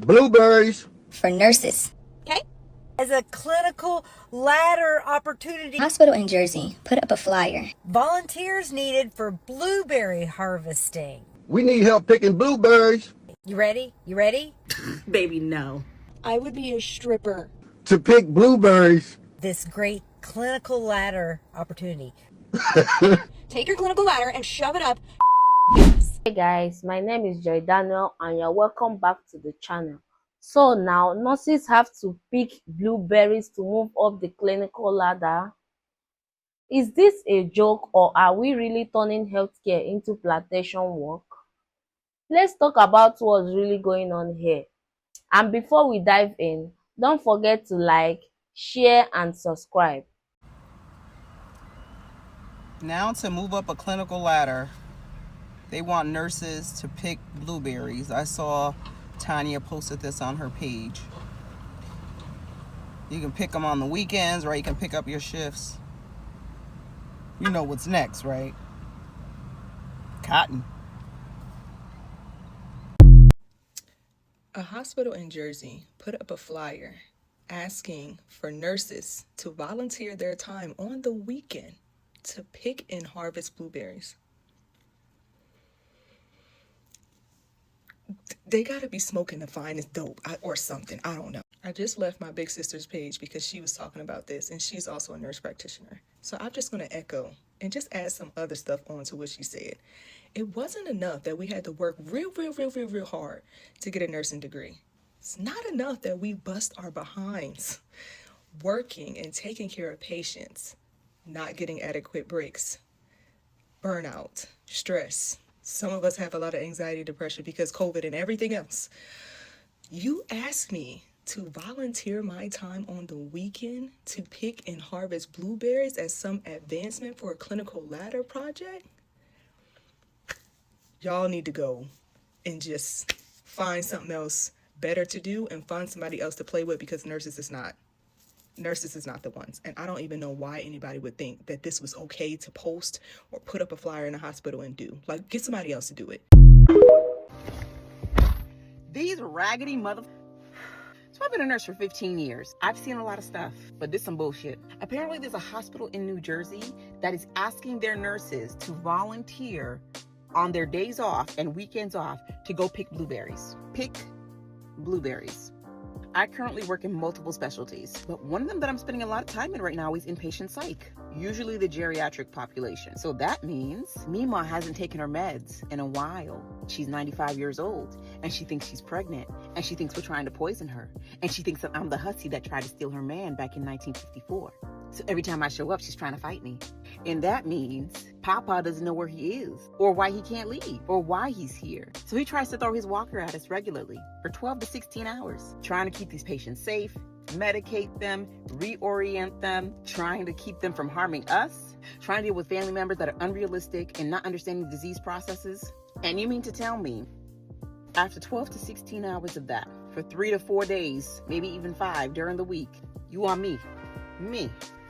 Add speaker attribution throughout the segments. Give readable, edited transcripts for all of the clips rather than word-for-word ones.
Speaker 1: blueberries.
Speaker 2: For nurses.
Speaker 3: Okay? As a clinical ladder opportunity.
Speaker 2: Hospital in Jersey put up a flyer.
Speaker 3: Volunteers needed for blueberry harvesting.
Speaker 1: We need help picking blueberries.
Speaker 3: You ready? You ready?
Speaker 4: Baby, no.
Speaker 5: I would be a stripper.
Speaker 1: To pick blueberries.
Speaker 3: This great clinical ladder opportunity.
Speaker 5: Take your clinical ladder and shove it up.
Speaker 6: Hey guys, my name is Joy Daniel and you're welcome back to the channel. So now nurses have to pick blueberries to move up the clinical ladder. Is this a joke or are we really turning healthcare into plantation work? Let's talk about what's really going on here. And before we dive in, don't forget to like, share and subscribe.
Speaker 7: Now to move up a clinical ladder, they want nurses to pick blueberries. I saw Tanya posted this on her page. You can pick them on the weekends, or you can pick up your shifts. You know what's next, right? Cotton.
Speaker 5: A hospital in Jersey put up a flyer asking for nurses to volunteer their time on the weekend to pick and harvest blueberries. They gotta be smoking the finest dope or something. I don't know. I just left my big sister's page because she was talking about this and she's also a nurse practitioner. So I'm just gonna echo and just add some other stuff onto what she said. It wasn't enough that we had to work real hard to get a nursing degree. It's not enough that we bust our behinds working and taking care of patients, not getting adequate breaks, burnout, stress. Some of us have a lot of anxiety, depression because COVID and everything else. You ask me to volunteer my time on the weekend to pick and harvest blueberries as some advancement for a clinical ladder project? Y'all need to go and just find something else better to do and find somebody else to play with because nurses is not the ones. And I don't even know why anybody would think that this was okay to post or put up a flyer in a hospital and do. Like, get somebody else to do it.
Speaker 7: These raggedy mother... So I've been a nurse for 15 years. I've seen a lot of stuff, but this is some bullshit. Apparently there's a hospital in New Jersey that is asking their nurses to volunteer on their days off and weekends off to go pick blueberries. Pick blueberries. I currently work in multiple specialties, but one of them that I'm spending a lot of time in right now is inpatient psych, usually the geriatric population. So that means Mima hasn't taken her meds in a while. She's 95 years old, and she thinks she's pregnant, and she thinks we're trying to poison her, and she thinks that I'm the hussy that tried to steal her man back in 1954. So every time I show up, she's trying to fight me. And that means Papa doesn't know where he is, or why he can't leave, or why he's here. So he tries to throw his walker at us regularly for 12 to 16 hours, trying to keep these patients safe, medicate them, reorient them, trying to keep them from harming us, trying to deal with family members that are unrealistic and not understanding disease processes. And you mean to tell me, after 12 to 16 hours of that, for 3 to 4 days, maybe even 5 during the week, you want me,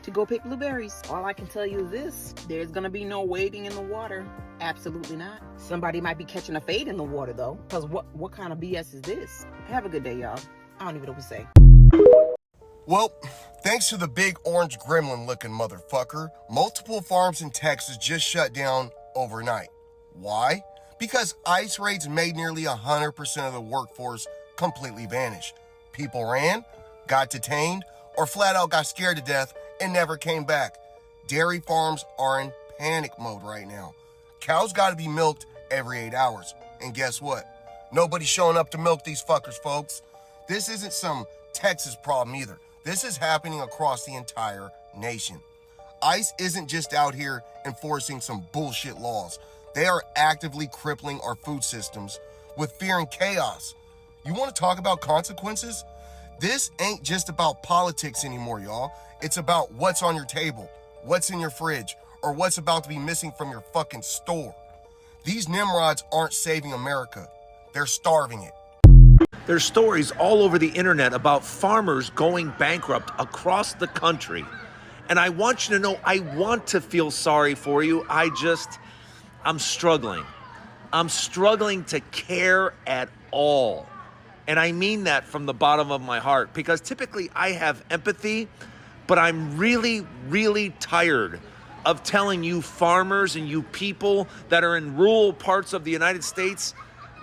Speaker 7: to go pick blueberries? All I can tell you is this: there's gonna be no wading in the water. Absolutely not. Somebody might be catching a fade in the water though, because what kind of BS is this? Have a good day, y'all. I don't even know what to say.
Speaker 8: Well, thanks to the big orange gremlin looking motherfucker, multiple farms in Texas just shut down overnight. Why? Because ICE raids made nearly 100% of the workforce completely vanish. People ran, got detained, or flat out got scared to death and never came back. Dairy farms are in panic mode right now. Cows gotta be milked every 8 hours. And guess what? Nobody's showing up to milk these fuckers, folks. This isn't some Texas problem either. This is happening across the entire nation. ICE isn't just out here enforcing some bullshit laws. They are actively crippling our food systems with fear and chaos. You wanna talk about consequences? This ain't just about politics anymore, y'all. It's about what's on your table, what's in your fridge, or what's about to be missing from your fucking store. These Nimrods aren't saving America. They're starving it.
Speaker 9: There's stories all over the internet about farmers going bankrupt across the country. And I want you to know, I want to feel sorry for you. I'm struggling. I'm struggling to care at all. And I mean that from the bottom of my heart, because typically I have empathy, but I'm really, really tired of telling you farmers and you people that are in rural parts of the United States,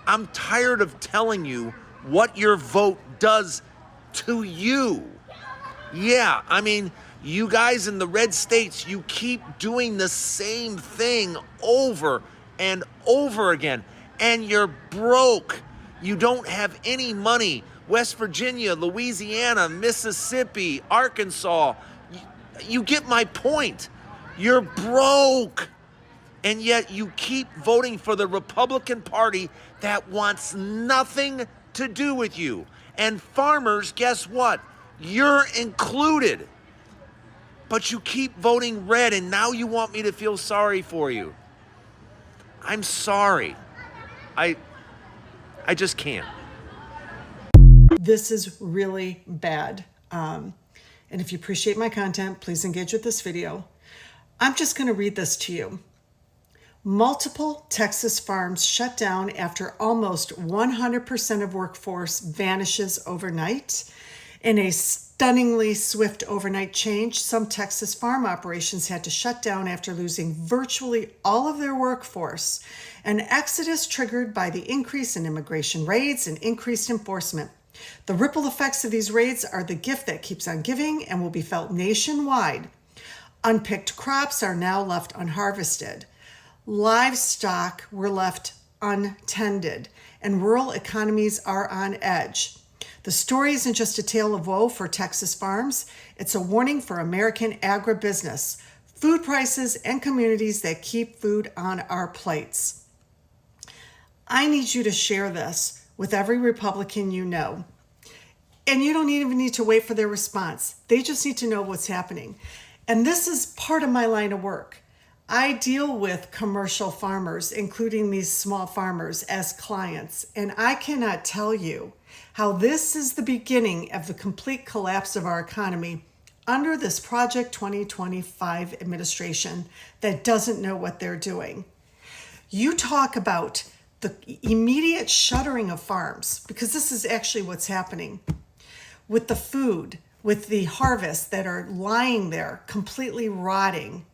Speaker 9: I'm tired of telling you what your vote does to you. Yeah, I mean, you guys in the red states, you keep doing the same thing over and over again, and you're broke. You don't have any money. West Virginia, Louisiana, Mississippi, Arkansas, you get my point. You're broke. And yet you keep voting for the Republican Party that wants nothing to do with you. And farmers, guess what? You're included. But you keep voting red, and now you want me to feel sorry for you. I'm sorry. I just can't.
Speaker 4: This is really bad. And if you appreciate my content, please engage with this video. I'm just going to read this to you. Multiple Texas farms shut down after almost 100% of workforce vanishes overnight. In a stunningly swift overnight change, some Texas farm operations had to shut down after losing virtually all of their workforce, an exodus triggered by the increase in immigration raids and increased enforcement. The ripple effects of these raids are the gift that keeps on giving and will be felt nationwide. Unpicked crops are now left unharvested. Livestock were left untended, and rural economies are on edge. The story isn't just a tale of woe for Texas farms, it's a warning for American agribusiness, food prices, and communities that keep food on our plates. I need you to share this with every Republican you know. And you don't even need to wait for their response. They just need to know what's happening. And this is part of my line of work. I deal with commercial farmers, including these small farmers, as clients, and I cannot tell you how this is the beginning of the complete collapse of our economy under this Project 2025 administration that doesn't know what they're doing. You talk about the immediate shuttering of farms, because this is actually what's happening with the food, with the harvests that are lying there completely rotting.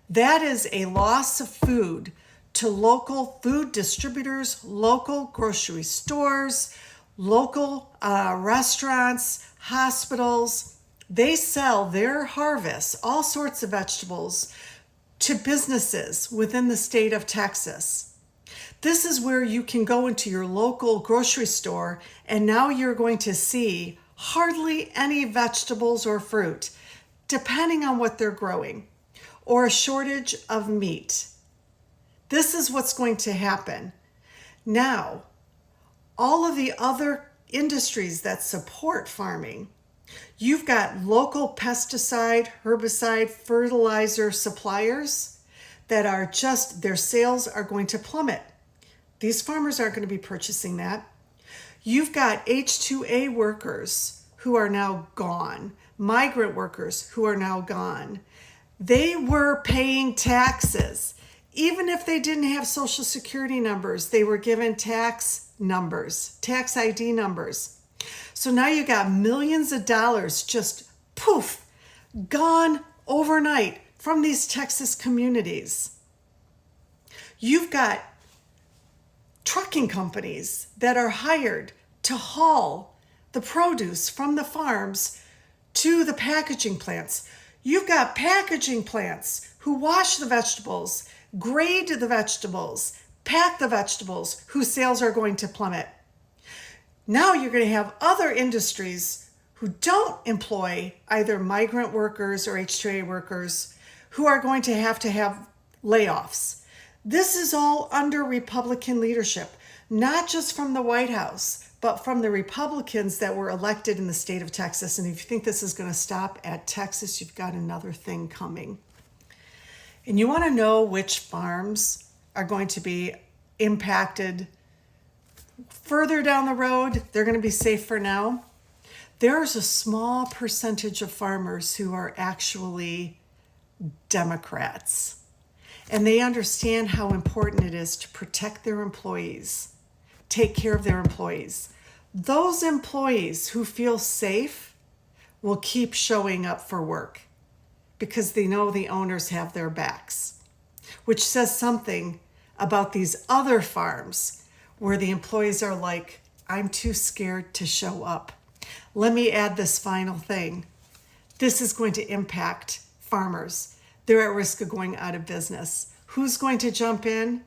Speaker 4: That is a loss of food to local food distributors, local grocery stores, local restaurants, hospitals. They sell their harvests, all sorts of vegetables, to businesses within the state of Texas. This is where you can go into your local grocery store, and now you're going to see hardly any vegetables or fruit, depending on what they're growing, or a shortage of meat. This is what's going to happen. Now, all of the other industries that support farming, you've got local pesticide, herbicide, fertilizer suppliers that are just, their sales are going to plummet. These farmers aren't going to be purchasing that. You've got H-2A workers who are now gone, migrant workers who are now gone. They were paying taxes. Even if they didn't have social security numbers, they were given tax numbers, tax ID numbers. So now you got millions of dollars just poof, gone overnight from these Texas communities. You've got trucking companies that are hired to haul the produce from the farms to the packaging plants. You've got packaging plants who wash the vegetables, grade the vegetables, pack the vegetables, whose sales are going to plummet. Now you're going to have other industries who don't employ either migrant workers or H-2A workers who are going to have layoffs. This is all under Republican leadership, not just from the White House, but from the Republicans that were elected in the state of Texas. And if you think this is going to stop at Texas, you've got another thing coming. And you want to know which farms are going to be impacted further down the road? They're going to be safe for now. There's a small percentage of farmers who are actually Democrats. And they understand how important it is to protect their employees, take care of their employees. Those employees who feel safe will keep showing up for work because they know the owners have their backs, which says something about these other farms where the employees are like, I'm too scared to show up. Let me add this final thing. This is going to impact farmers. They're at risk of going out of business. Who's going to jump in?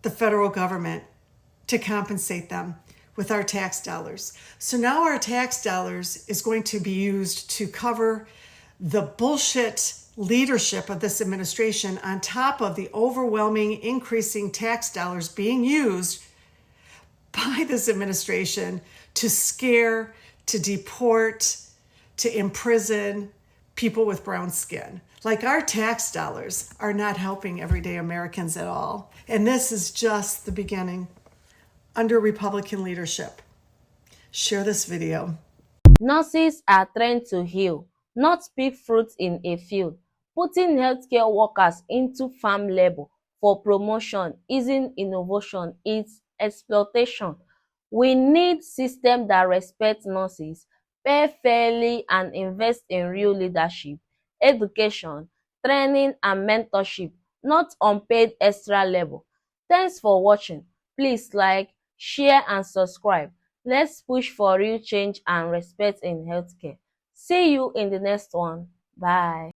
Speaker 4: The federal government to compensate them with our tax dollars. So now our tax dollars is going to be used to cover the bullshit leadership of this administration on top of the overwhelming increasing tax dollars being used by this administration to scare, to deport, to imprison people with brown skin. Like, our tax dollars are not helping everyday Americans at all. And this is just the beginning under Republican leadership. Share this video.
Speaker 6: Nurses are trained to heal, not pick fruits in a field. Putting healthcare workers into farm labor for promotion isn't innovation, it's exploitation. We need systems that respect nurses, pay fairly, and invest in real leadership, education, training, and mentorship, not unpaid extra labor. Thanks for watching. Please like, share, and subscribe. Let's push for real change and respect in healthcare. See you in the next one. Bye.